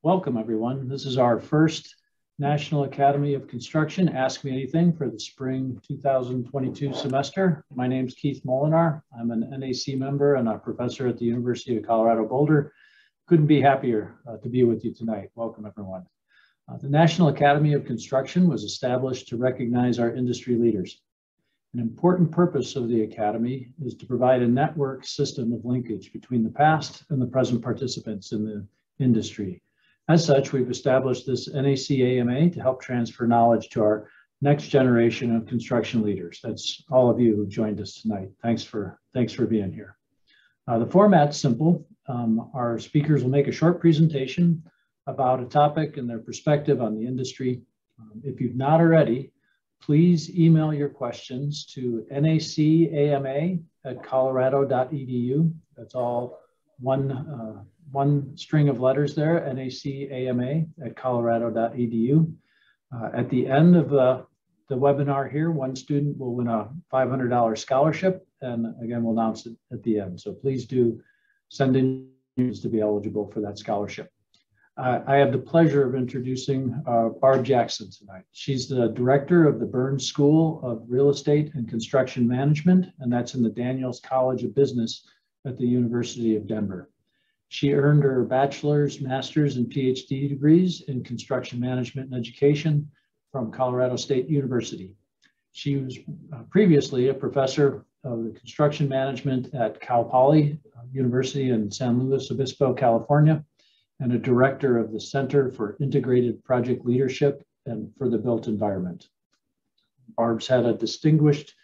Welcome, everyone. This is our first National Academy of Construction Ask Me Anything for the spring 2022 semester. My name is Keith Molenaar. I'm an NAC member and a professor at the University of Colorado Boulder. Couldn't be happier to be with you tonight. Welcome, everyone. The National Academy of Construction was established to recognize our industry leaders. An important purpose of the Academy is to provide a network system of linkage between the past and the present participants in the industry. As such, we've established this NAC AMA to help transfer knowledge to our next generation of construction leaders. That's all of you who joined us tonight. Thanks for being here. The format's simple. Our speakers will make a short presentation about a topic and their perspective on the industry. If you've not already, please email your questions to nacama@colorado.edu. That's all one string of letters there, nacama@colorado.edu. At the end of the webinar here, one student will win a $500 scholarship, and again, we'll announce it at the end. So please do send in to be eligible for that scholarship. I have the pleasure of introducing Barb Jackson tonight. She's the director of the Burns School of Real Estate and Construction Management, and that's in the Daniels College of Business at the University of Denver. She earned her bachelor's, master's, and PhD degrees in construction management and education from Colorado State University. She was previously a professor of the construction management at Cal Poly University in San Luis Obispo, California, and a director of the Center for Integrated Project Leadership and for the Built Environment. Barb's had a distinguished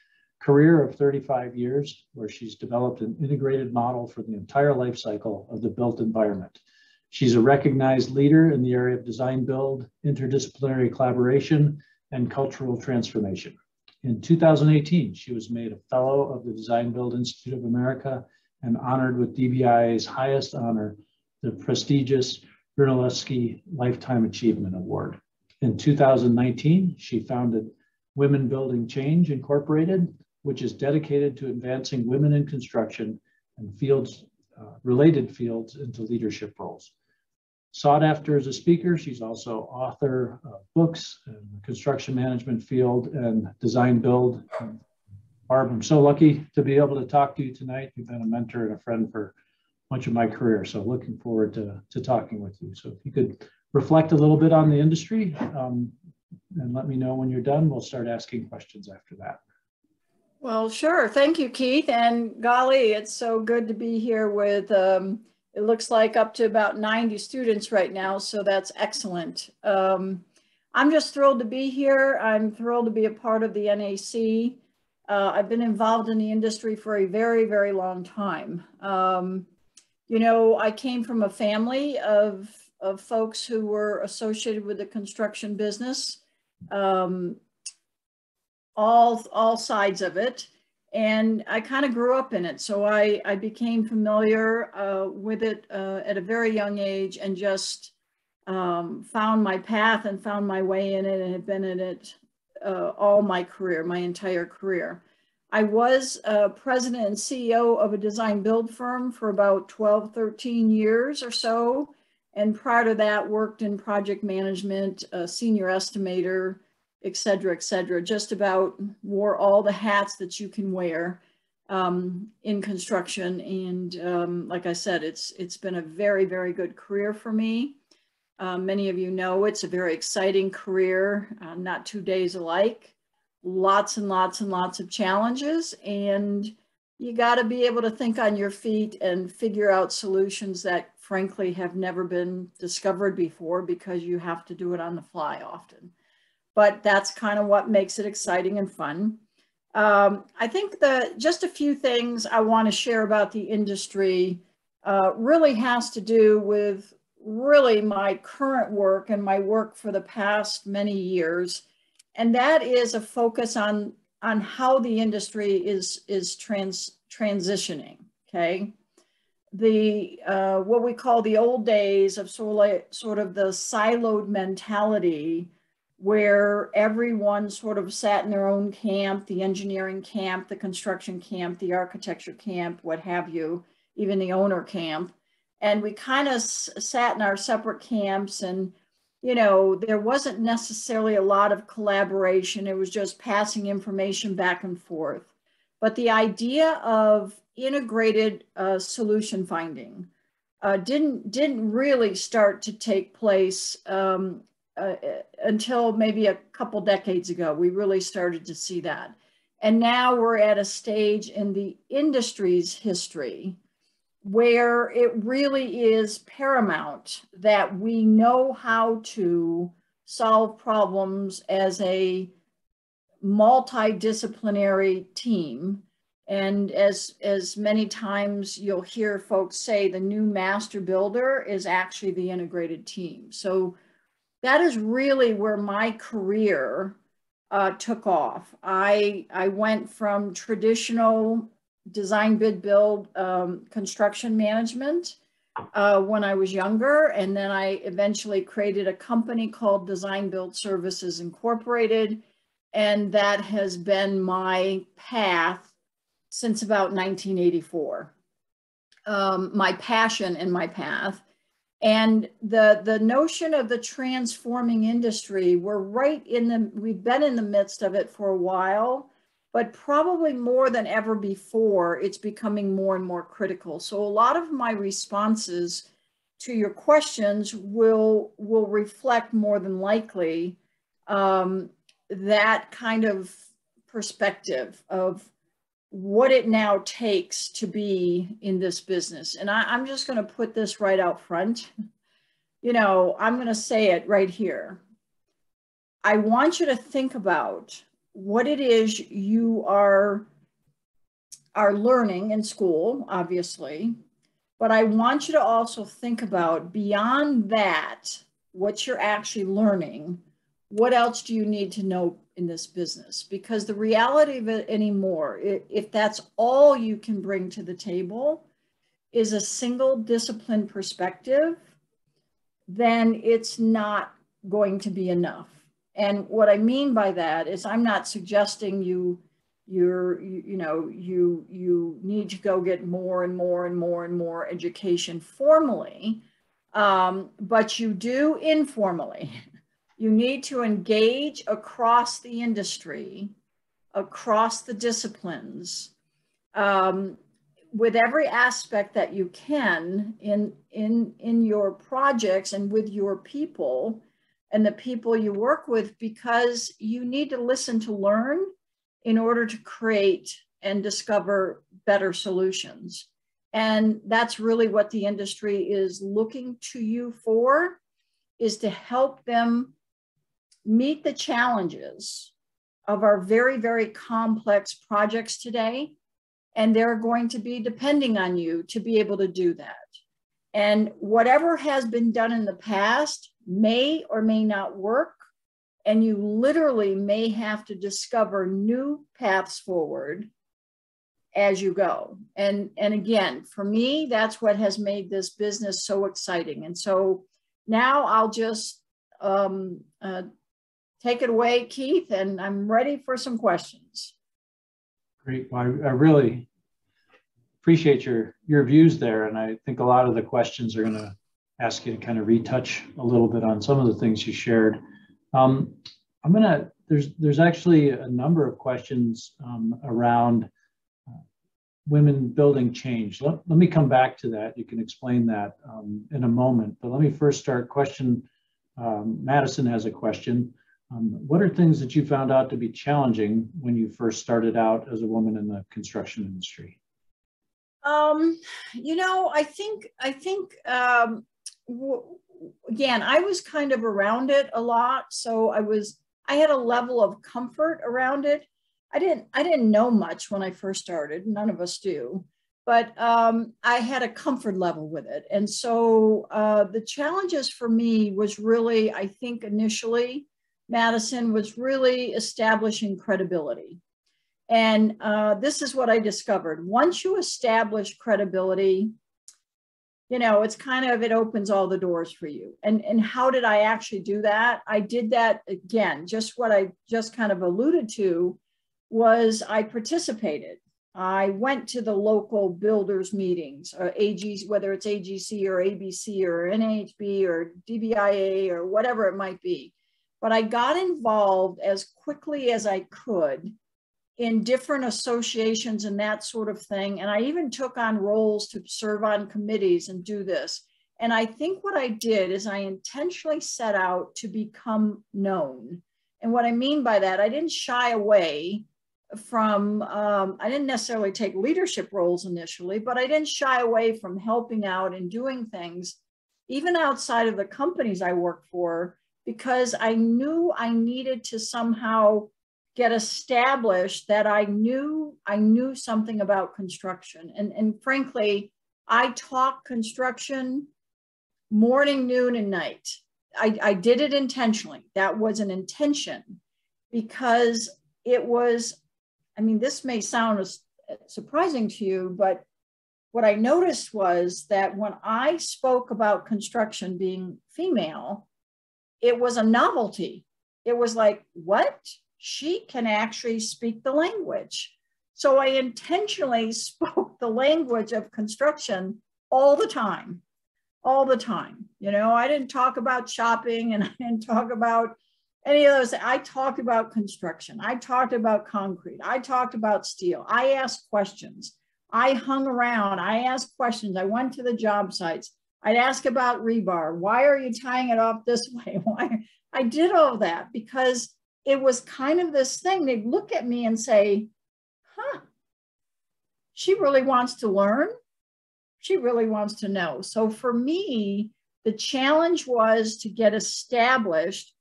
career of 35 years where she's developed an integrated model for the entire life cycle of the built environment. She's a recognized leader in the area of design build, interdisciplinary collaboration, and cultural transformation. In 2018, she was made a fellow of the Design Build Institute of America and honored with DBI's highest honor, the prestigious Brunelleschi Lifetime Achievement Award. In 2019, she founded Women Building Change Incorporated, which is dedicated to advancing women in construction and related fields into leadership roles. Sought after as a speaker, she's also author of books in the construction management field and design build. Barb, I'm so lucky to be able to talk to you tonight. You've been a mentor and a friend for much of my career, so looking forward to talking with you. So if you could reflect a little bit on the industry and let me know when you're done, we'll start asking questions after that. Well, sure. Thank you, Keith. And golly, it's so good to be here with, it looks like up to about 90 students right now. So that's excellent. I'm just thrilled to be here. I'm thrilled to be a part of the NAC. I've been involved in the industry for a very, very long time. You know, I came from a family of folks who were associated with the construction business. All sides of it, and I kind of grew up in it, so I became familiar with it at a very young age, and just found my path and found my way in it, and have been in it all my career, my entire career. I was president and CEO of a design build firm for about 12, 13 years or so, and prior to that worked in project management, senior estimator, et cetera, just about wore all the hats that you can wear in construction. And like I said, it's been a very, very good career for me. Many of you know it's a very exciting career, not 2 days alike, lots and lots and lots of challenges. And you got to be able to think on your feet and figure out solutions that frankly have never been discovered before, because you have to do it on the fly often. But that's kind of what makes it exciting and fun. I think just a few things I want to share about the industry really has to do with really my current work and my work for the past many years. And that is a focus on how the industry is transitioning, okay? What we call the old days of sort of the siloed mentality, where everyone sort of sat in their own camp, the engineering camp, the construction camp, the architecture camp, what have you, even the owner camp. And we kind of sat in our separate camps, and, you know, there wasn't necessarily a lot of collaboration. It was just passing information back and forth. But the idea of integrated solution finding didn't really start to take place until maybe a couple decades ago. We really started to see that. And now we're at a stage in the industry's history where it really is paramount that we know how to solve problems as a multidisciplinary team. And as many times you'll hear folks say, the new master builder is actually the integrated team. So that is really where my career took off. I went from traditional design, bid, build, construction management when I was younger. And then I eventually created a company called Design Build Services Incorporated. And that has been my path since about 1984. My passion and my path. And the notion of the transforming industry, we've been in the midst of it for a while, but probably more than ever before, it's becoming more and more critical. So a lot of my responses to your questions will reflect more than likely that kind of perspective of what it now takes to be in this business. And I'm just going to put this right out front. You know, I'm going to say it right here. I want you to think about what it is you are learning in school, obviously, but I want you to also think about beyond that, what you're actually learning. What else do you need to know in this business? Because the reality of it anymore, if that's all you can bring to the table is a single discipline perspective, then it's not going to be enough. And what I mean by that is I'm not suggesting you need to go get more and more and more and more education formally, but you do informally. You need to engage across the industry, across the disciplines, with every aspect that you can in your projects and with your people and the people you work with, because you need to listen to learn in order to create and discover better solutions. And that's really what the industry is looking to you for, is to help them meet the challenges of our very, very complex projects today. And they're going to be depending on you to be able to do that. And whatever has been done in the past may or may not work. And you literally may have to discover new paths forward as you go. And again, for me, that's what has made this business so exciting. And so now I'll just take it away, Keith, and I'm ready for some questions. Great. Well, I really appreciate your views there. And I think a lot of the questions are going to ask you to kind of retouch a little bit on some of the things you shared. There's actually a number of questions around women building change. Let me come back to that. You can explain that in a moment, but let me first start Madison has a question. What are things that you found out to be challenging when you first started out as a woman in the construction industry? You know, I think again, I was kind of around it a lot. So I had a level of comfort around it. I didn't know much when I first started. None of us do, but I had a comfort level with it. And so the challenges for me was really, I think initially, Madison, was really establishing credibility. And this is what I discovered. Once you establish credibility, you know, it's kind of, it opens all the doors for you. And how did I actually do that? I did that, again, just what I just kind of alluded to was I participated. I went to the local builders meetings, or AGs, whether it's AGC or ABC or NHB or DBIA or whatever it might be. But I got involved as quickly as I could in different associations and that sort of thing. And I even took on roles to serve on committees and do this. And I think what I did is I intentionally set out to become known. And what I mean by that, I didn't shy away from, I didn't necessarily take leadership roles initially, but I didn't shy away from helping out and doing things, even outside of the companies I worked for, because I knew I needed to somehow get established that I knew something about construction. And frankly, I taught construction morning, noon, and night. I did it intentionally. That was an intention, because it was, I mean, this may sound surprising to you, but what I noticed was that when I spoke about construction being female, it was a novelty. It was like, what? She can actually speak the language. So I intentionally spoke the language of construction all the time. All the time. You know, I didn't talk about shopping, and I didn't talk about any of those. I talked about construction. I talked about concrete. I talked about steel. I asked questions. I hung around. I asked questions. I went to the job sites. I'd ask about rebar. Why are you tying it off this way? Why? I did all that because it was kind of this thing. They'd look at me and say, huh, she really wants to learn. She really wants to know. So for me, the challenge was to get established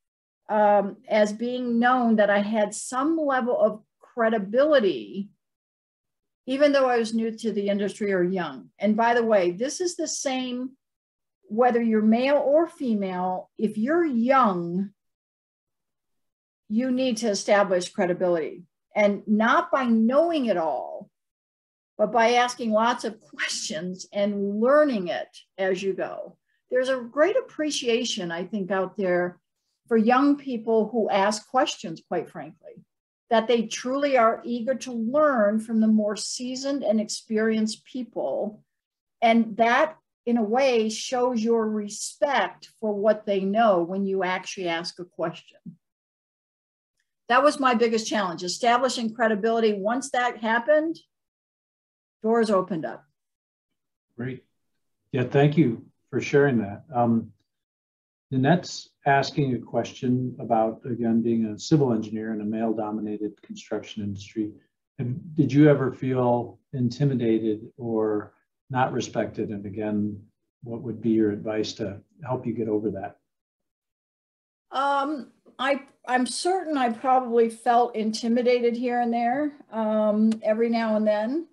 as being known that I had some level of credibility, even though I was new to the industry or young. And by the way, this is the same, whether you're male or female. If you're young, you need to establish credibility, and not by knowing it all, but by asking lots of questions and learning it as you go. There's a great appreciation, I think, out there for young people who ask questions, quite frankly, that they truly are eager to learn from the more seasoned and experienced people. And that, in a way, shows your respect for what they know when you actually ask a question. That was my biggest challenge, establishing credibility. Once that happened, doors opened up. Great. Yeah, thank you for sharing that. Nanette's asking a question about, again, being a civil engineer in a male-dominated construction industry. Did you ever feel intimidated or not respected? And again, what would be your advice to help you get over that? I'm certain I probably felt intimidated here and there, every now and then.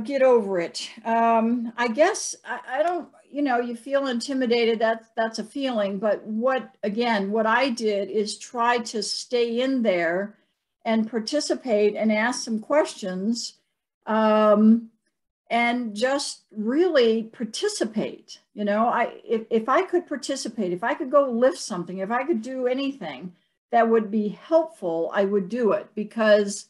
Get over it. I guess I don't, you know, you feel intimidated, that's a feeling, but what I did is try to stay in there and participate and ask some questions, and just really participate. You know, if I could participate, if I could go lift something, if I could do anything that would be helpful, I would do it. Because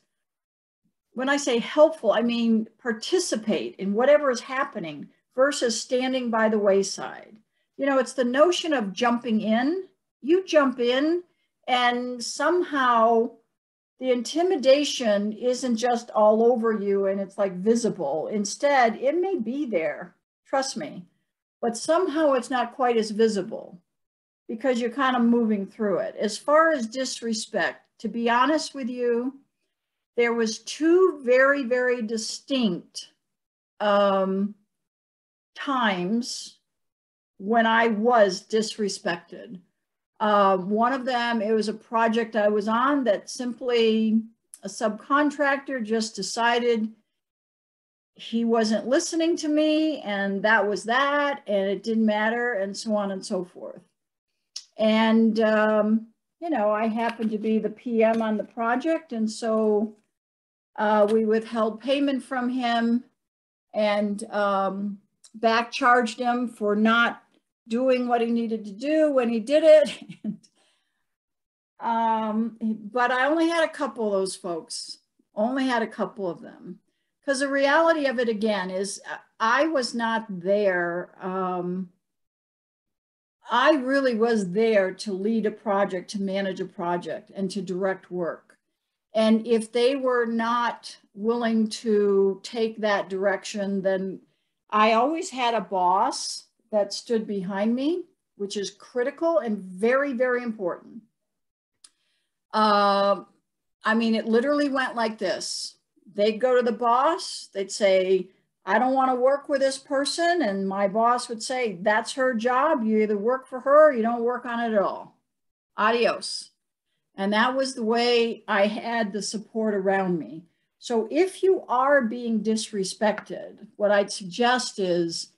when I say helpful, I mean participate in whatever is happening versus standing by the wayside. You know, it's the notion of jumping in. You jump in, and somehow the intimidation isn't just all over you and it's like visible. Instead, it may be there, trust me, but somehow it's not quite as visible because you're kind of moving through it. As far as disrespect, to be honest with you, there was two very, very distinct times when I was disrespected. One of them, it was a project I was on that simply a subcontractor just decided he wasn't listening to me, and that was that, and it didn't matter, and so on and so forth. And, you know, I happened to be the PM on the project, and so we withheld payment from him and back charged him for not doing what he needed to do when he did it. But I only had a couple of those folks, only had a couple of them. Because the reality of it again is I was not there. I really was there to lead a project, to manage a project, and to direct work. And if they were not willing to take that direction, then I always had a boss that stood behind me, which is critical and very, very important. I mean, it literally went like this. They'd go to the boss, they'd say, I don't want to work with this person. And my boss would say, that's her job. You either work for her or you don't work on it at all. Adios. And that was the way I had the support around me. So if you are being disrespected, what I'd suggest is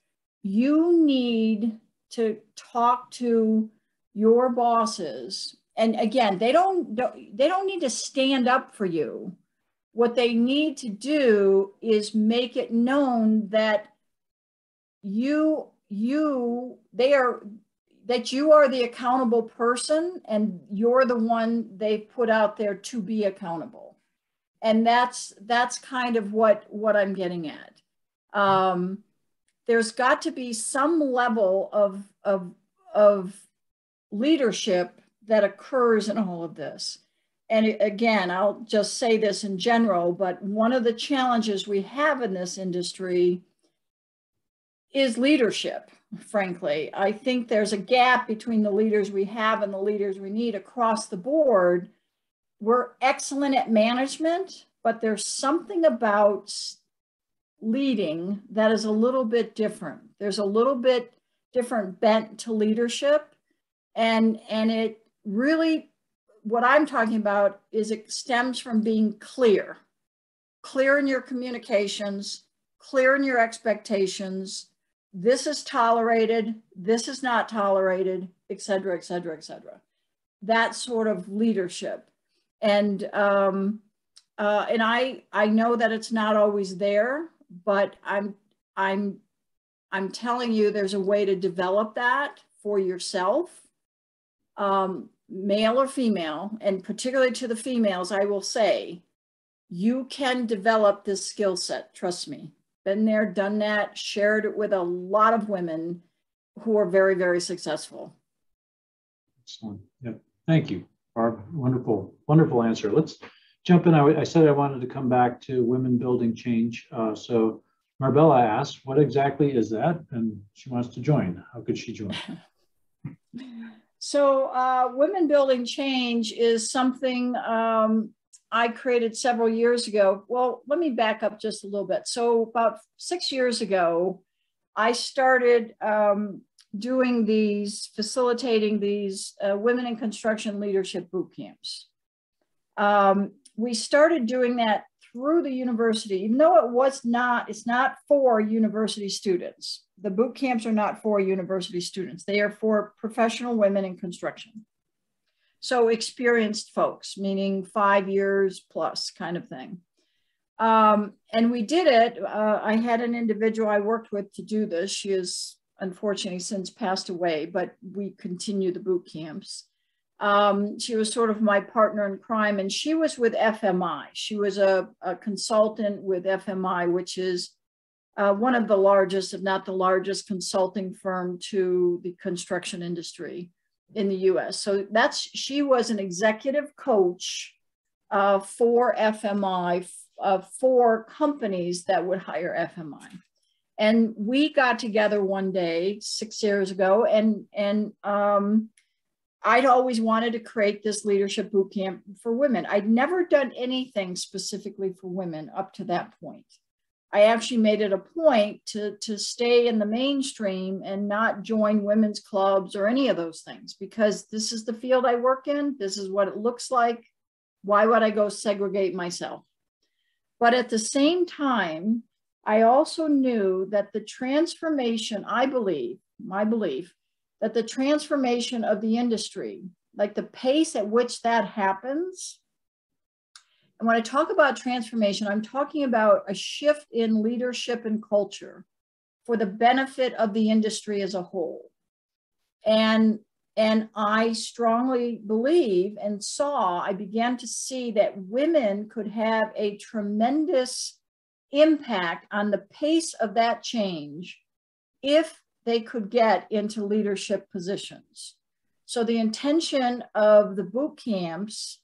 you need to talk to your bosses. And again, they don't need to stand up for you. What they need to do is make it known that you are the accountable person and you're the one they put out there to be accountable. And that's kind of what I'm getting at. There's got to be some level of leadership that occurs in all of this. And again, I'll just say this in general, but one of the challenges we have in this industry is leadership, frankly. I think there's a gap between the leaders we have and the leaders we need across the board. We're excellent at management, but there's something about leading that is a little bit different. There's a little bit different bent to leadership. And it really, what I'm talking about is it stems from being clear in your communications, clear in your expectations. This is tolerated, this is not tolerated, et cetera, et cetera, et cetera. That sort of leadership. And I know that it's not always there, but I'm telling you there's a way to develop that for yourself. Male or female, and particularly to the females, I will say, you can develop this skill set. Trust me, been there, done that, shared it with a lot of women who are very, very successful. Excellent. Yeah. Thank you, Barb. Wonderful, wonderful answer. Let's jump in. I said I wanted to come back to women building change. So Marbella asked, what exactly is that? And she wants to join. How could she join? So Women Building Change is something I created several years ago. Well, let me back up just a little bit. So about 6 years ago, I started facilitating these women in construction leadership boot camps. We started doing that through the university, even though it's not for university students. The boot camps are not for university students. They are for professional women in construction. So experienced folks, meaning 5 years plus kind of thing. And we did it. I had an individual I worked with to do this. She has unfortunately since passed away, but we continue the boot camps. She was sort of my partner in crime, and she was with FMI. She was a consultant with FMI, which is one of the largest, if not the largest, consulting firm to the construction industry in the US. So she was an executive coach for FMI, for companies that would hire FMI. And we got together one day 6 years ago, and I'd always wanted to create this leadership boot camp for women. I'd never done anything specifically for women up to that point. I actually made it a point to stay in the mainstream and not join women's clubs or any of those things, because this is the field I work in. This is what it looks like. Why would I go segregate myself? But at the same time, I also knew that the transformation, my belief, that the transformation of the industry, like the pace at which that happens, and when I talk about transformation, I'm talking about a shift in leadership and culture for the benefit of the industry as a whole. And And I strongly believe and I began to see that women could have a tremendous impact on the pace of that change if they could get into leadership positions. So the intention of the boot camps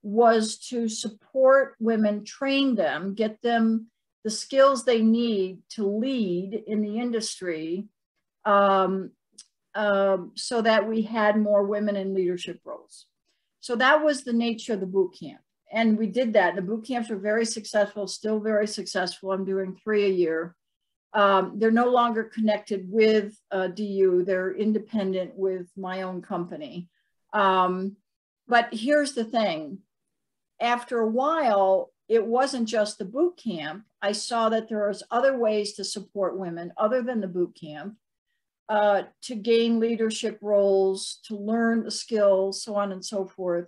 was to support women, train them, get them the skills they need to lead in the industry, so that we had more women in leadership roles. So that was the nature of the boot camp. And we did that. The boot camps were very successful, still very successful. I'm doing 3 a year. They're no longer connected with DU. They're independent with my own company. But here's the thing. After a while, it wasn't just the boot camp. I saw that there was other ways to support women other than the boot camp, to gain leadership roles, to learn the skills, so on and so forth,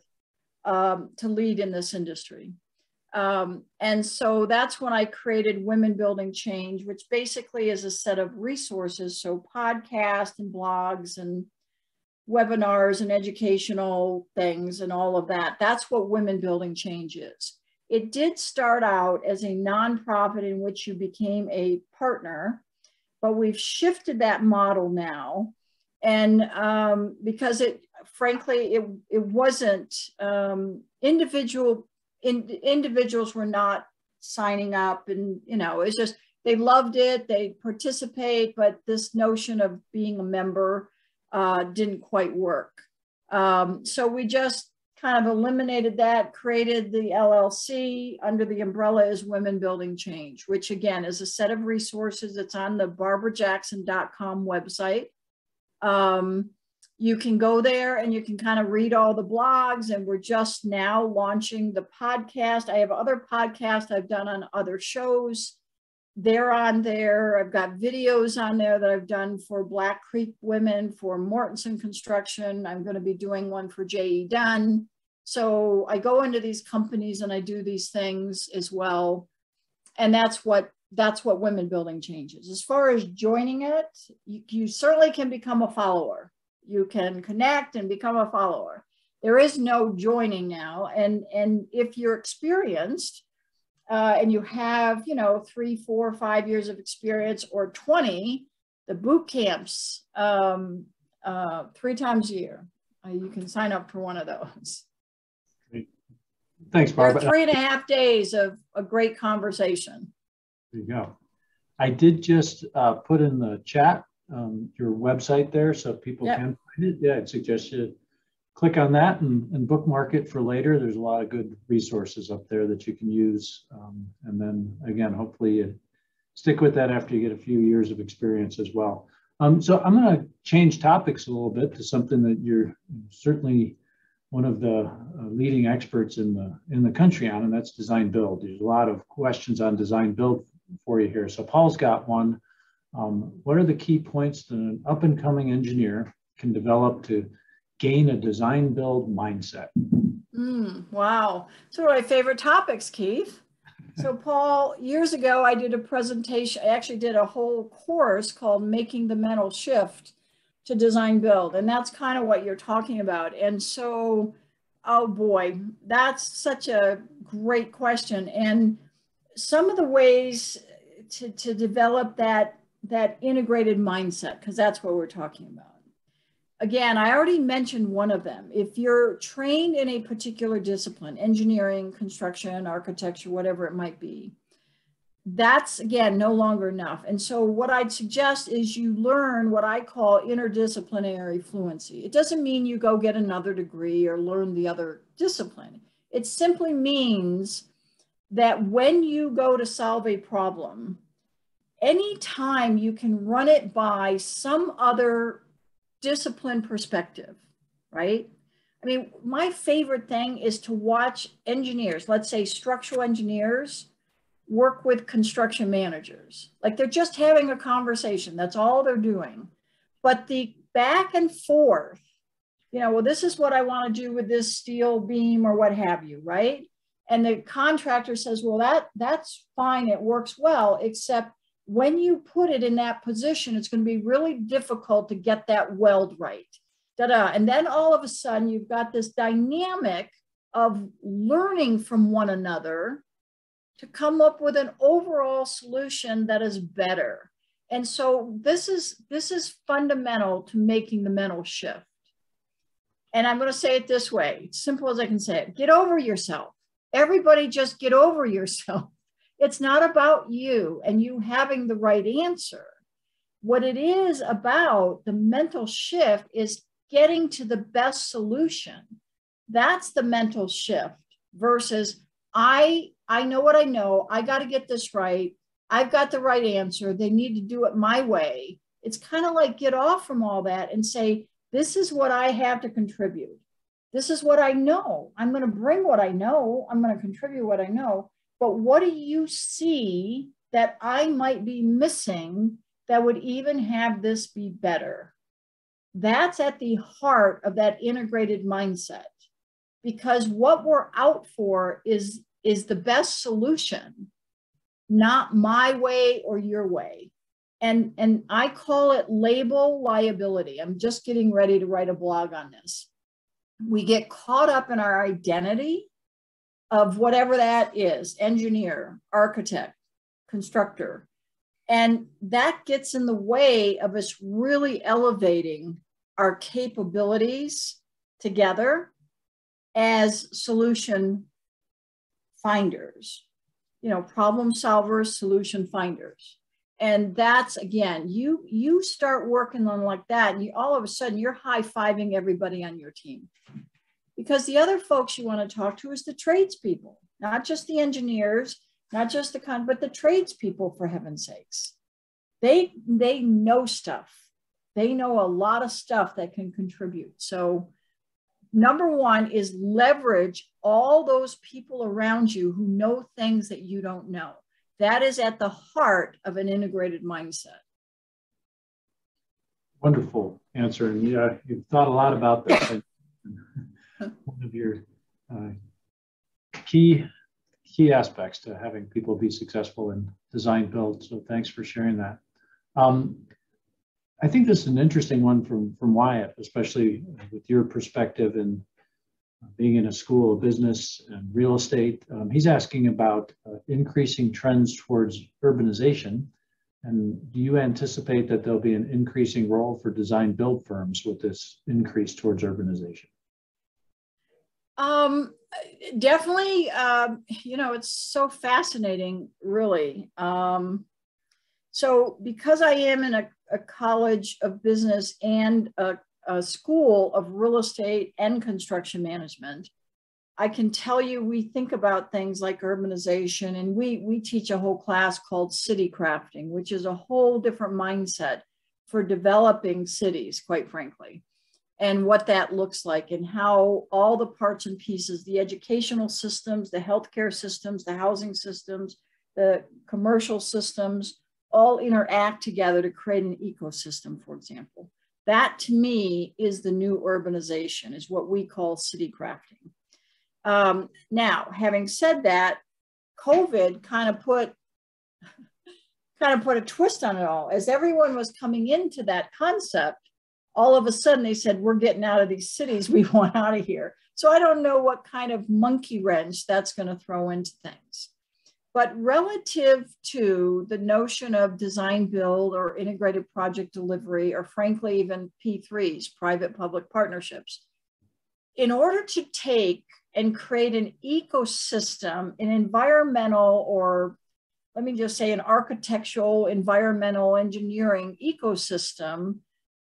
to lead in this industry. And so that's when I created Women Building Change, which basically is a set of resources. So podcasts and blogs and webinars and educational things and all of that. That's what Women Building Change is. It did start out as a nonprofit in which you became a partner, but we've shifted that model now. And because frankly, it wasn't, individuals were not signing up, and, it's just, they loved it, they participate, but this notion of being a member didn't quite work. So we just kind of eliminated that, created the LLC. Under the umbrella is Women Building Change, which again is a set of resources. It's on the barbarajackson.com website. You can go there and you can kind of read all the blogs, and we're just now launching the podcast. I have other podcasts I've done on other shows. They're on there. I've got videos on there that I've done for Black Creek Women, for Mortensen Construction. I'm going to be doing one for J.E. Dunn. So I go into these companies and I do these things as well. And that's what Women Building Change is. As far as joining it, you certainly can become a follower. You can connect and become a follower. There is no joining now. And if you're experienced, and you have, 3, 4, 5 years of experience, or 20, the boot camps 3 times a year. You can sign up for one of those. Great. Thanks, Barbara. 3.5 days of a great conversation. There you go. I did just put in the chat your website there, so people can find it. Yeah, I'd suggest you click on that and bookmark it for later. There's a lot of good resources up there that you can use. And then again, hopefully you stick with that after you get a few years of experience as well. So I'm going to change topics a little bit to something that you're certainly one of the leading experts in the country on, and that's design build. There's a lot of questions on design build for you here. So Paul's got one. What are the key points that an up and coming engineer can develop to gain a design build mindset? Wow. So one of my favorite topics, Keith. So Paul, years ago, I did a presentation. I actually did a whole course called Making the Mental Shift to Design Build. And that's kind of what you're talking about. And so, oh boy, that's such a great question. And some of the ways to develop that integrated mindset, because that's what we're talking about. Again, I already mentioned one of them. If you're trained in a particular discipline, engineering, construction, architecture, whatever it might be, that's, again, no longer enough. And so what I'd suggest is you learn what I call interdisciplinary fluency. It doesn't mean you go get another degree or learn the other discipline. It simply means that when you go to solve a problem, anytime you can run it by some other discipline perspective, right? I mean, my favorite thing is to watch engineers, let's say structural engineers, work with construction managers. Like they're just having a conversation. That's all they're doing. But the back and forth, well, this is what I want to do with this steel beam or what have you, right? And the contractor says, well, that's fine. It works well, except when you put it in that position, it's going to be really difficult to get that weld right. da-da. And then all of a sudden you've got this dynamic of learning from one another to come up with an overall solution that is better. And so this is fundamental to making the mental shift. And I'm going to say it this way, simple as I can say it. Get over yourself. Everybody just get over yourself. It's not about you and you having the right answer. What it is about, the mental shift, is getting to the best solution. That's the mental shift versus I know what I know. I got to get this right. I've got the right answer. They need to do it my way. It's kind of like get off from all that and say, this is what I have to contribute. This is what I know. I'm going to bring what I know. I'm going to contribute what I know. But what do you see that I might be missing that would even have this be better? That's at the heart of that integrated mindset, because what we're out for is the best solution, not my way or your way. And I call it label liability. I'm just getting ready to write a blog on this. We get caught up in our identity of whatever that is, engineer, architect, constructor. And that gets in the way of us really elevating our capabilities together as solution finders, problem solvers, solution finders. And that's, again, you start working on like that, and all of a sudden you're high-fiving everybody on your team. Because the other folks you want to talk to is the tradespeople, not just the engineers, not just but the tradespeople, for heaven's sakes. They know stuff. They know a lot of stuff that can contribute. So number one is leverage all those people around you who know things that you don't know. That is at the heart of an integrated mindset. Wonderful answer. And you've thought a lot about this. One of your key aspects to having people be successful in design build. So thanks for sharing that. I think this is an interesting one from Wyatt, especially with your perspective in being in a school of business and real estate. He's asking about increasing trends towards urbanization. And do you anticipate that there'll be an increasing role for design build firms with this increase towards urbanization? Definitely, it's so fascinating, really. So because I am in a college of business and a school of real estate and construction management, I can tell you we think about things like urbanization, and we teach a whole class called city crafting, which is a whole different mindset for developing cities, quite frankly, and what that looks like and how all the parts and pieces, the educational systems, the healthcare systems, the housing systems, the commercial systems, all interact together to create an ecosystem, for example. That, to me, is the new urbanization, is what we call city crafting. Now, having said that, COVID kind of put a twist on it all. As everyone was coming into that concept, all of a sudden they said, we're getting out of these cities, we want out of here. So I don't know what kind of monkey wrench that's going to throw into things. But relative to the notion of design build or integrated project delivery, or frankly, even P3s, private-public partnerships, in order to take and create an ecosystem, an environmental, or let me just say an architectural, environmental engineering ecosystem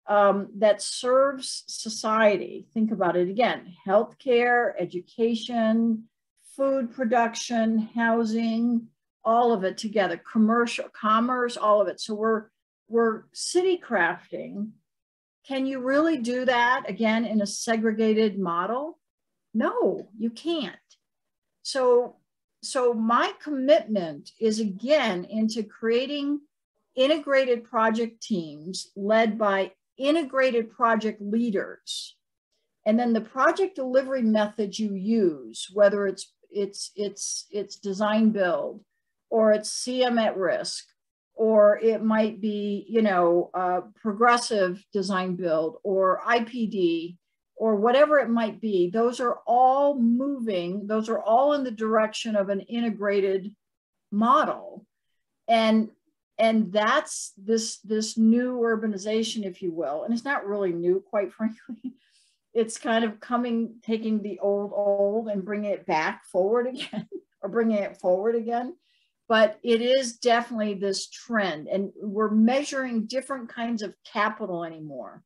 that serves society. Think about it again, healthcare, education, food production, housing, all of it together, commercial, commerce, all of it. So we're city crafting. Can you really do that again in a segregated model? No, you can't. So my commitment is again into creating integrated project teams led by integrated project leaders. And then the project delivery method you use, whether it's design build, or it's CM at risk, or it might be, progressive design build or IPD or whatever it might be. Those are all moving. Those are all in the direction of an integrated model. And that's this new urbanization, if you will. And it's not really new, quite frankly. It's kind of taking the old and bringing it back forward again, or bringing it forward again. But it is definitely this trend, and we're measuring different kinds of capital anymore.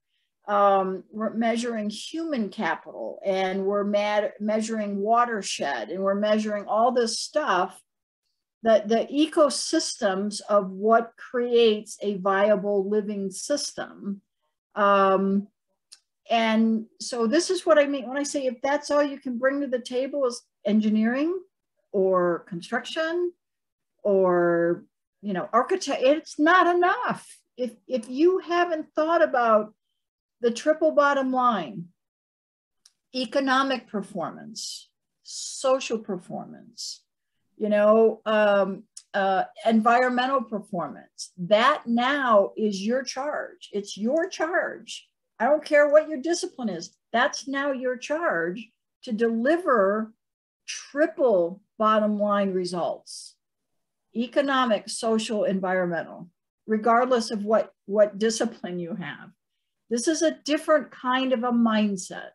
We're measuring human capital, and we're measuring watershed, and we're measuring all this stuff, the ecosystems of what creates a viable living system. And so this is what I mean when I say, if that's all you can bring to the table is engineering or construction or, architect, it's not enough. If you haven't thought about the triple bottom line, economic performance, social performance, environmental performance, that now is your charge. It's your charge. I don't care what your discipline is. That's now your charge to deliver triple bottom line results: economic, social, environmental, regardless of what discipline you have. This is a different kind of a mindset.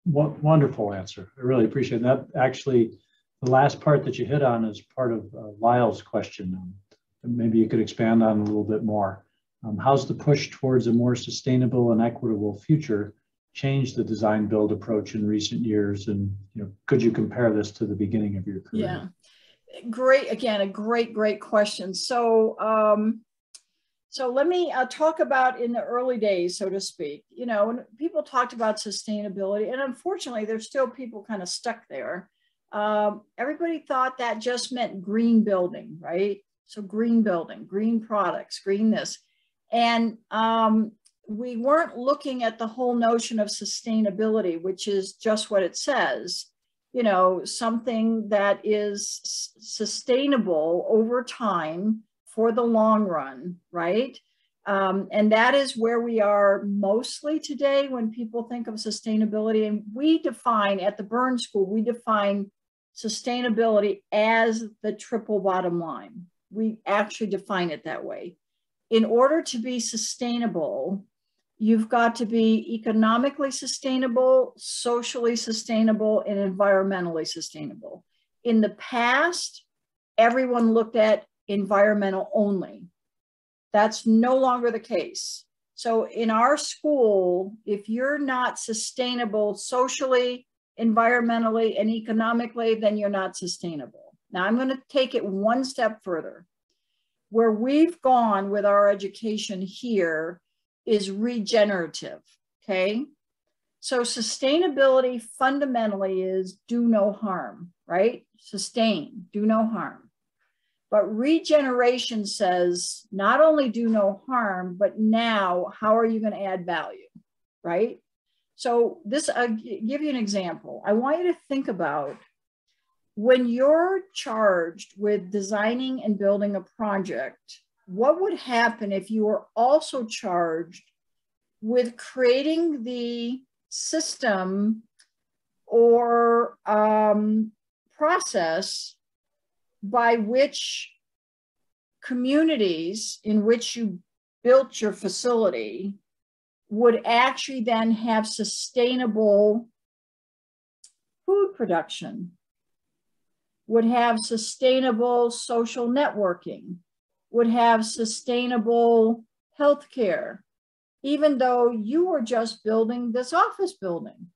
Wonderful answer. I really appreciate that. Actually, the last part that you hit on is part of Lyle's question. Maybe you could expand on a little bit more. How's the push towards a more sustainable and equitable future change the design build approach in recent years? And could you compare this to the beginning of your career? Yeah, great. Again, a great question. So, let me talk about in the early days, so to speak. When people talked about sustainability, and unfortunately, there's still people kind of stuck there. Everybody thought that just meant green building, right? So green building, green products, green this. And we weren't looking at the whole notion of sustainability, which is just what it says, something that is sustainable over time for the long run, right? And that is where we are mostly today when people think of sustainability. And we define, at the Burn School, we define sustainability as the triple bottom line. We actually define it that way. In order to be sustainable, you've got to be economically sustainable, socially sustainable, and environmentally sustainable. In the past, everyone looked at environmental only. That's no longer the case. So in our school, if you're not sustainable socially, environmentally, and economically, then you're not sustainable. Now I'm going to take it one step further. Where we've gone with our education here is regenerative, okay? So sustainability fundamentally is do no harm, right? Sustain, do no harm. But regeneration says not only do no harm, but now how are you going to add value, right? So I'll give you an example. I want you to think about when you're charged with designing and building a project, what would happen if you were also charged with creating the system or process by which communities in which you built your facility would actually then have sustainable food production, would have sustainable social networking, would have sustainable healthcare, even though you were just building this office building?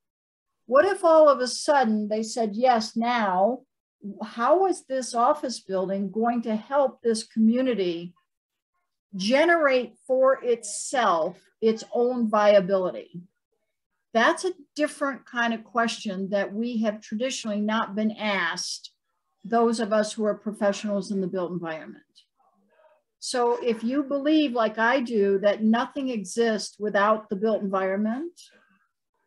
What if all of a sudden they said, yes, now, how is this office building going to help this community generate for itself its own viability? That's a different kind of question that we have traditionally not been asked, those of us who are professionals in the built environment. So if you believe, like I do, that nothing exists without the built environment,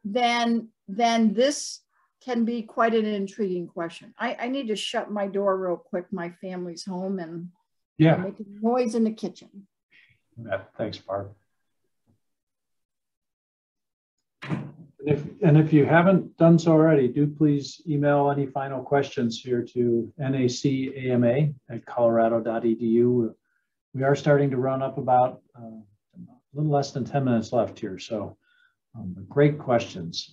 then this can be quite an intriguing question. I need to shut my door real quick. My family's home and Yeah. Making noise in the kitchen. Yeah, thanks, Barb. And if you haven't done so already, do please email any final questions here to nacama@colorado.edu. We are starting to run up about a little less than 10 minutes left here. So great questions.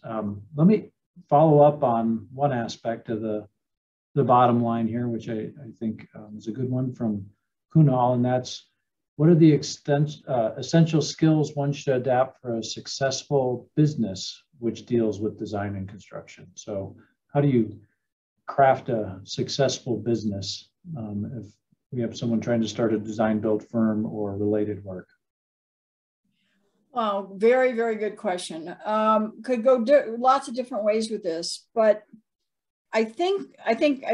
Let me follow up on one aspect of the bottom line here, which I think is a good one from Kunal, and that's, what are the essential skills one should adapt for a successful business which deals with design and construction? So how do you craft a successful business if we have someone trying to start a design build firm or related work? Well, very, very good question. Could go lots of different ways with this, but I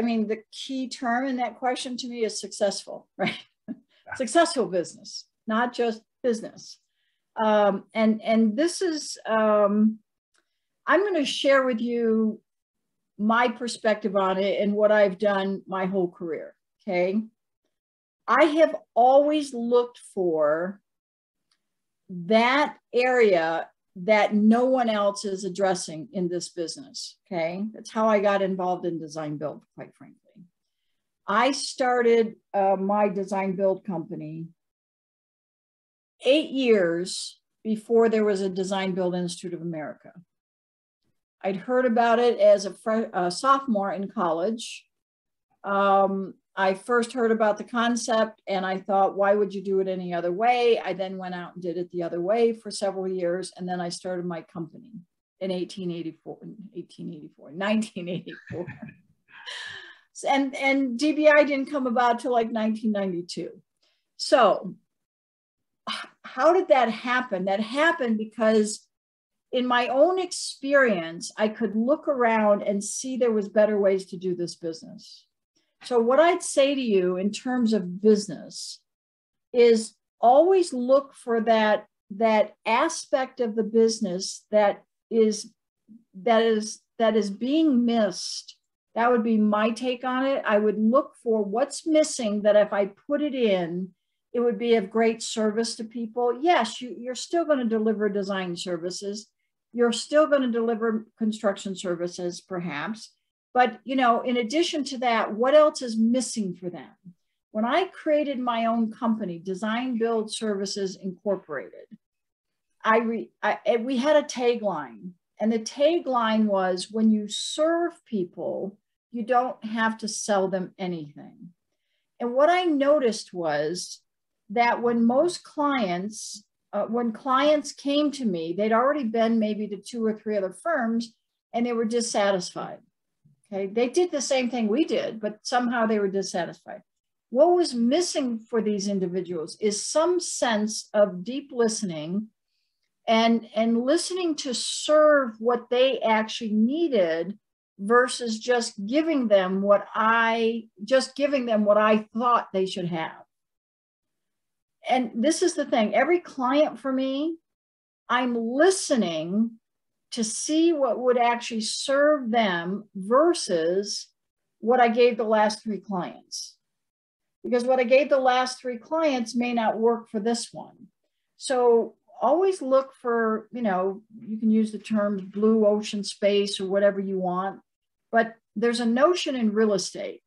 mean, the key term in that question to me is successful, right? Yeah. Successful business, not just business. And this is, I'm going to share with you my perspective on it and what I've done my whole career, okay? I have always looked for that area that no one else is addressing in this business, okay? That's how I got involved in design build, quite frankly. I started my design build company 8 years before there was a Design Build Institute of America. I'd heard about it as a sophomore in college. I first heard about the concept and I thought, why would you do it any other way? I then went out and did it the other way for several years. And then I started my company in 1984. And DBI didn't come about till like 1992. So how did that happen? That happened because in my own experience, I could look around and see there was better ways to do this business. So what I'd say to you in terms of business is always look for that aspect of the business that is being missed. That would be my take on it. I would look for what's missing that if I put it in, it would be of great service to people. Yes, you're still going to deliver design services. You're still going to deliver construction services, perhaps. But, you know, in addition to that, what else is missing for them? When I created my own company, Design Build Services Incorporated, we had a tagline. And the tagline was, when you serve people, you don't have to sell them anything. And what I noticed was that when most clients, when clients came to me, they'd already been maybe to 2 or 3 other firms and they were dissatisfied. Okay, they did the same thing we did, but somehow they were dissatisfied. What was missing for these individuals is some sense of deep listening and listening to serve what they actually needed versus just giving them what I thought they should have. And this is the thing, every client for me, I'm listening to see what would actually serve them versus what I gave the last 3 clients. Because what I gave the last 3 clients may not work for this one. So always look for, you know, you can use the terms blue ocean space or whatever you want, but there's a notion in real estate.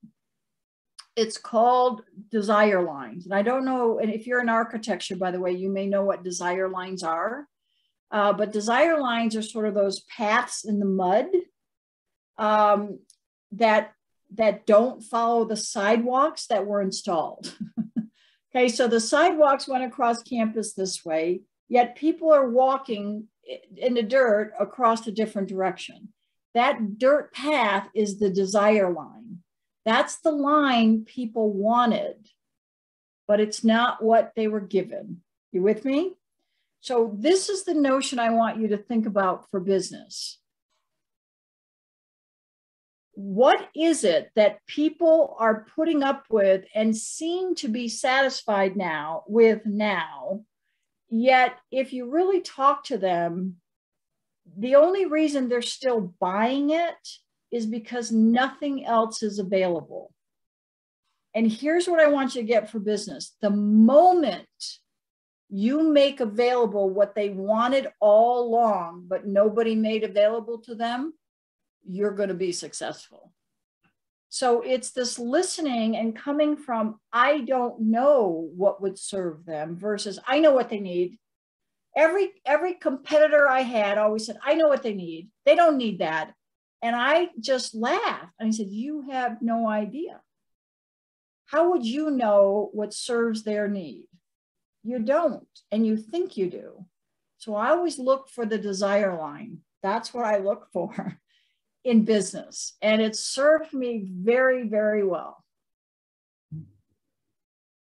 It's called desire lines. And I don't know, and if you're in architecture, by the way, you may know what desire lines are. But desire lines are sort of those paths in the mud that don't follow the sidewalks that were installed. Okay, so the sidewalks went across campus this way, yet people are walking in the dirt across a different direction. That dirt path is the desire line. That's the line people wanted, but it's not what they were given. You with me? So this is the notion I want you to think about for business. What is it that people are putting up with and seem to be satisfied with now, yet if you really talk to them, the only reason they're still buying it is because nothing else is available. And here's what I want you to get for business. The moment you make available what they wanted all along, but nobody made available to them, you're going to be successful. So it's this listening and coming from, I don't know what would serve them versus I know what they need. Every competitor I had always said, I know what they need. They don't need that. And I just laughed. And I said, you have no idea. How would you know what serves their need? You don't, and you think you do. So I always look for the desire line. That's what I look for in business. And it served me very, very well.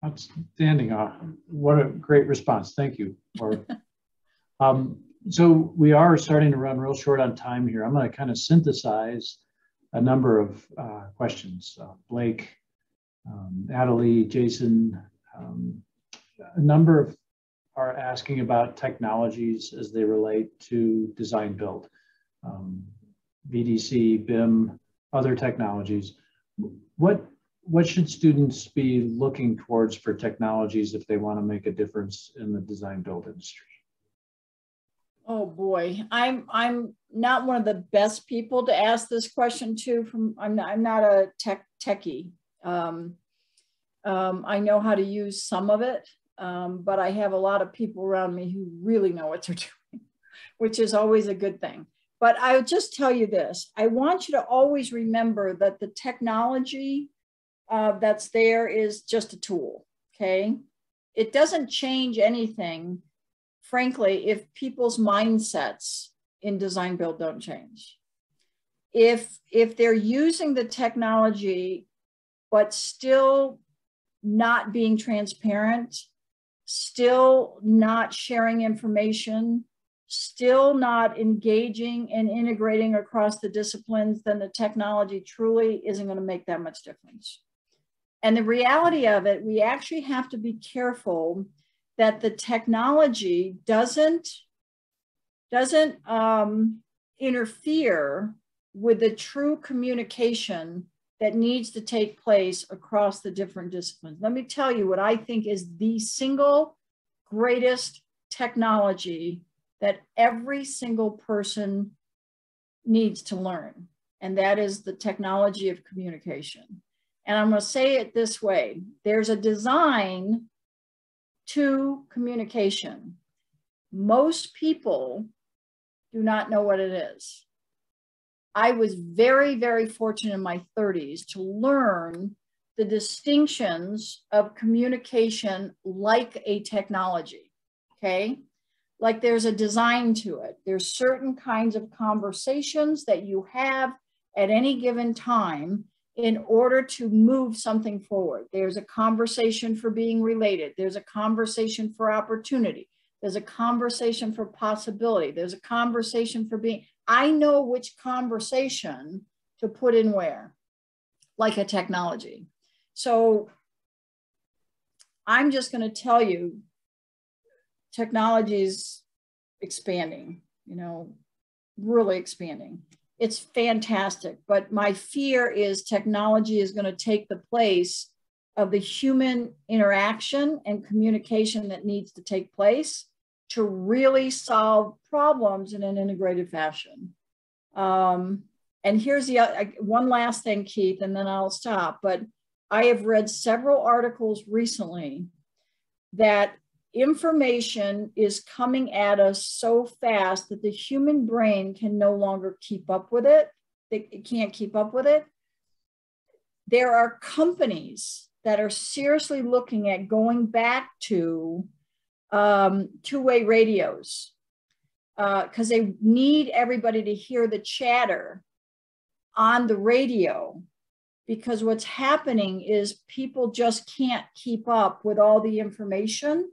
Outstanding. What a great response. Thank you. So we are starting to run real short on time here. I'm going to kind of synthesize a number of questions. Blake, Natalie, Jason, a number of are asking about technologies as they relate to design build, VDC, BIM, other technologies. What should students be looking towards for technologies if they want to make a difference in the design build industry? Oh boy, I'm not one of the best people to ask this question to. I'm not a techie. I know how to use some of it, but I have a lot of people around me who really know what they're doing, which is always a good thing. But I'll just tell you this. I want you to always remember that the technology that's there is just a tool, okay? It doesn't change anything, frankly, if people's mindsets in design build don't change. If they're using the technology, but still not being transparent, still not sharing information, still not engaging and integrating across the disciplines, then the technology truly isn't going to make that much difference. And the reality of it, we actually have to be careful that the technology doesn't interfere with the true communication that needs to take place across the different disciplines. Let me tell you what I think is the single greatest technology that every single person needs to learn, and that is the technology of communication. And I'm going to say it this way. There's a design to communication. Most people do not know what it is. I was very, very fortunate in my 30s to learn the distinctions of communication like a technology, okay? Like there's a design to it. There's certain kinds of conversations that you have at any given time in order to move something forward. There's a conversation for being related. There's a conversation for opportunity. There's a conversation for possibility. There's a conversation for being, I know which conversation to put in where, like a technology. So I'm just going to tell you, technology is expanding, you know, really expanding. It's fantastic, but my fear is technology is going to take the place of the human interaction and communication that needs to take place to really solve problems in an integrated fashion. And here's the one last thing, Keith, and then I'll stop. But I have read several articles recently that information is coming at us so fast that the human brain can no longer keep up with it. It can't keep up with it. There are companies that are seriously looking at going back to two-way radios because they need everybody to hear the chatter on the radio, because what's happening is people just can't keep up with all the information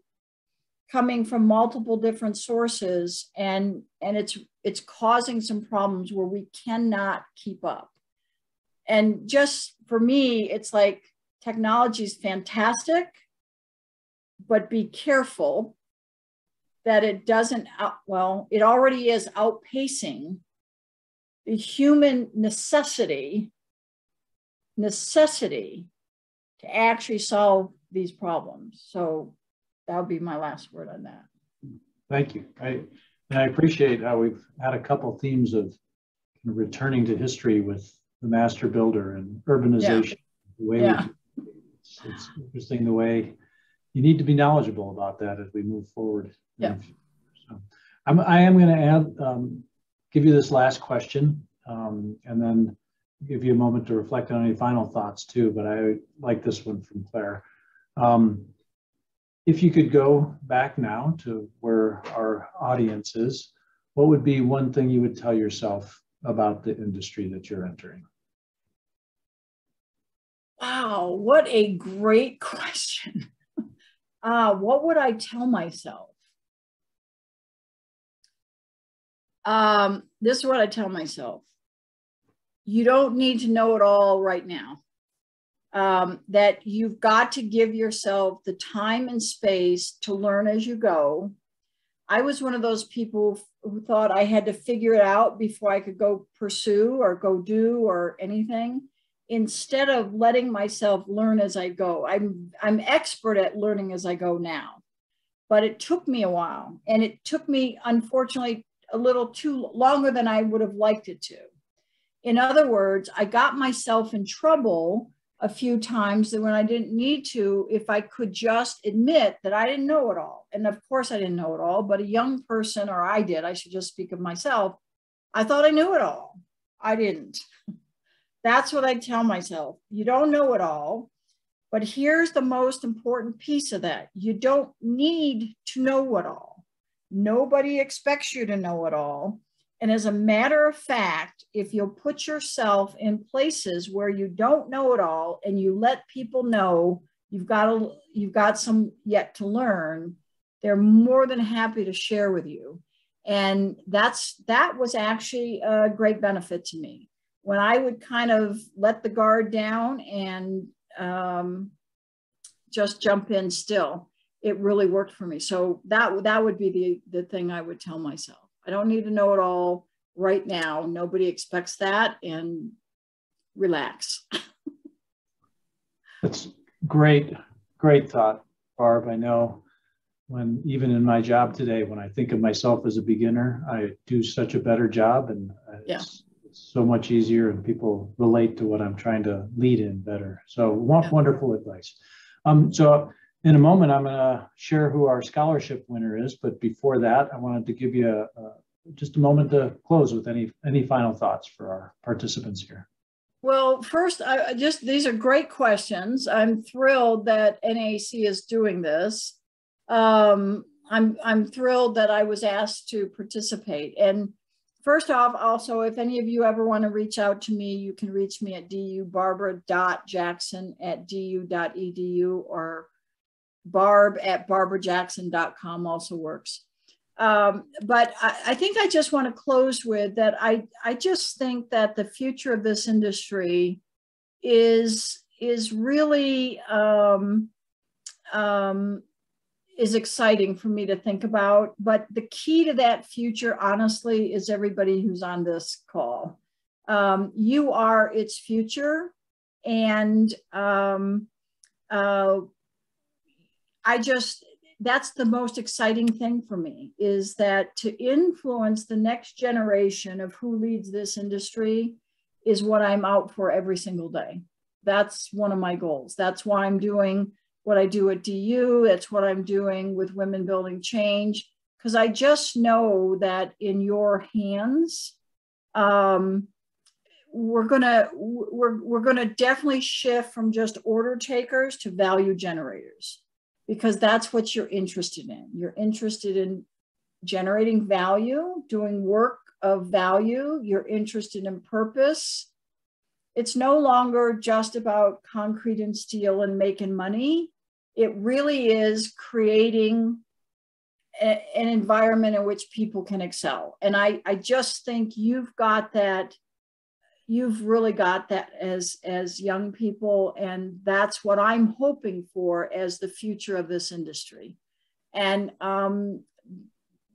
coming from multiple different sources, and it's causing some problems where we cannot keep up. And just for me, it's like technology is fantastic, but be careful that it doesn't, well, it already is outpacing the human necessity to actually solve these problems. So that would be my last word on that. Thank you. I appreciate how we've had a couple themes of returning to history with the master builder and urbanization. The way it's interesting the way you need to be knowledgeable about that as we move forward. Yeah. So I am going to add, give you this last question, and then give you a moment to reflect on any final thoughts too, but I like this one from Claire. If you could go back now to where our audience is, what would be one thing you would tell yourself about the industry that you're entering? Wow, what a great question. What would I tell myself? This is what I tell myself. You don't need to know it all right now. That you've got to give yourself the time and space to learn as you go. I was one of those people who thought I had to figure it out before I could go pursue or go do or anything, instead of letting myself learn as I go. I'm expert at learning as I go now, but it took me a while, and it took me, unfortunately, a little too longer than I would have liked it to. In other words, I got myself in trouble a few times that when I didn't need to, if I could just admit that I didn't know it all. And of course I didn't know it all, but a young person, or I did, I should just speak of myself, I thought I knew it all. I didn't. That's what I tell myself. You don't know it all, but here's the most important piece of that. You don't need to know it all. Nobody expects you to know it all. And as a matter of fact, if you'll put yourself in places where you don't know it all and you let people know you've got some yet to learn, they're more than happy to share with you. And that was actually a great benefit to me. When I would kind of let the guard down and just jump in still, it really worked for me. So that would be the thing I would tell myself. I don't need to know it all right now. Nobody expects that, and relax. That's great thought, Barb. I know when, even in my job today, when I think of myself as a beginner, I do such a better job, and it's so much easier, and people relate to what I'm trying to lead in better. So wonderful advice. So in a moment, I'm going to share who our scholarship winner is. But before that, I wanted to give you just a moment to close with any final thoughts for our participants here. Well, first, these are great questions. I'm thrilled that NAC is doing this. I'm thrilled that I was asked to participate. And first off, also, if any of you ever want to reach out to me, you can reach me at barbara.jackson@du.edu, or barb@barbarajackson.com also works. But I think I just want to close with that. I just think that the future of this industry is really is exciting for me to think about. But the key to that future, honestly, is everybody who's on this call. You are its future, and that's the most exciting thing for me, is that to influence the next generation of who leads this industry is what I'm out for every single day. That's one of my goals. That's why I'm doing what I do at DU. That's what I'm doing with Women Building Change, because I just know that in your hands, we're gonna definitely shift from just order takers to value generators, because that's what you're interested in. You're interested in generating value, doing work of value. You're interested in purpose. It's no longer just about concrete and steel and making money. It really is creating an environment in which people can excel. And I just think you've got that. You've really got that as young people, and that's what I'm hoping for as the future of this industry. And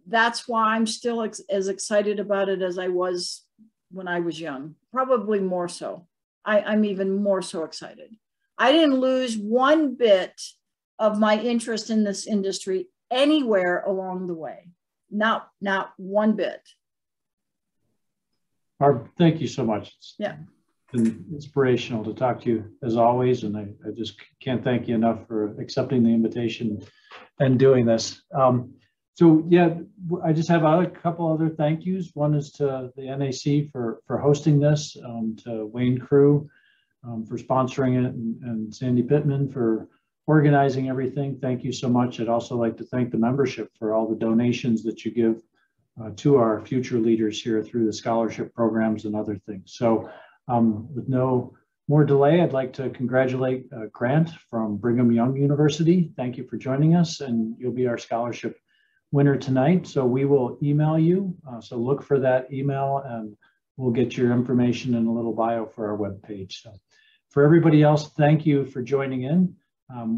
that's why I'm still as excited about it as I was when I was young, probably more so. I'm even more so excited. I didn't lose one bit of my interest in this industry anywhere along the way. Not one bit. Barb, thank you so much. It's been inspirational to talk to you as always, and I just can't thank you enough for accepting the invitation and doing this. So yeah, I just have a couple other thank yous. One is to the NAC for hosting this, to Wayne Crew for sponsoring it, and Sandy Pittman for organizing everything. Thank you so much. I'd also like to thank the membership for all the donations that you give to our future leaders here through the scholarship programs and other things. So with no more delay, I'd like to congratulate Grant from Brigham Young University. Thank you for joining us, and you'll be our scholarship winner tonight. So we will email you. So look for that email, and we'll get your information and a little bio for our webpage. So for everybody else, thank you for joining in.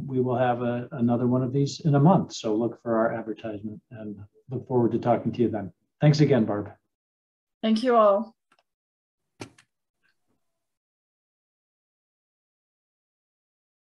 We will have another one of these in a month. So look for our advertisement, and look forward to talking to you then. Thanks again, Barb. Thank you all.